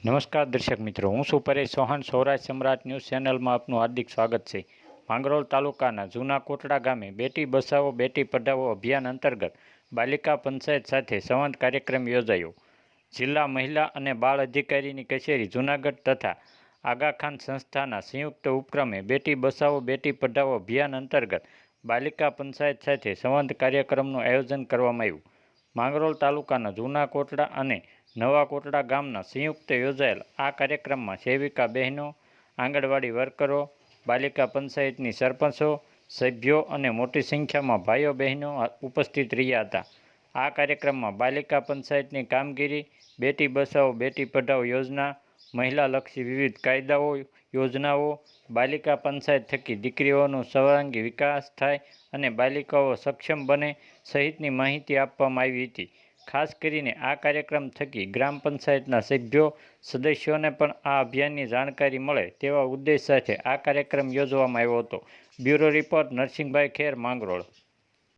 નમસ્કાર દર્શક મિત્રો, હું છું પરેશ ચૌહાણ. સૌરાષ્ટ્ર સમ્રાટ ન્યૂઝ ચેનલમાં આપનું હાર્દિક સ્વાગત છે. માંગરોળ તાલુકાના જૂના કોટડા ગામે બેટી બચાવો બેટી પઢાઓ અભિયાન અંતર્ગત બાલિકા પંચાયત સાથે સંવાદ કાર્યક્રમ યોજાયો. જિલ્લા મહિલા અને બાળ અધિકારીની કચેરી જૂનાગઢ તથા આગાખાન સંસ્થાના સંયુક્ત ઉપક્રમે બેટી બચાવો બેટી પઢાઓ અભિયાન અંતર્ગત બાલિકા પંચાયત સાથે સંવાદ કાર્યક્રમનું આયોજન કરવામાં આવ્યું. માંગરોળ તાલુકાના જૂના કોટડા અને નવા કોટડા ગામના સંયુક્ત યોજાયેલ આ કાર્યક્રમમાં સેવિકા બહેનો, આંગણવાડી વર્કરો, બાલિકા પંચાયતની સરપંચો, સભ્યો અને મોટી સંખ્યામાં ભાઈઓ બહેનો ઉપસ્થિત રહ્યા હતા. આ કાર્યક્રમમાં બાલિકા પંચાયતની કામગીરી, બેટી બચાવો બેટી પઢાઓ યોજના, મહિલાલક્ષી વિવિધ કાયદાઓ યોજનાઓ, બાલિકા પંચાયત થકી દીકરીઓનો સર્વાંગી વિકાસ થાય અને બાલિકાઓ સક્ષમ બને સહિતની માહિતી આપવામાં આવી હતી. ખાસ કરીને આ કાર્યક્રમ થકી ગ્રામ પંચાયતના સભ્યો સદસ્યોને પણ આ અભિયાનની જાણકારી મળે તેવા ઉદ્દેશ સાથે આ કાર્યક્રમ યોજવામાં આવ્યો હતો. બ્યુરો રિપોર્ટ નરસિંહભાઈ ખેર, માંગરોળ.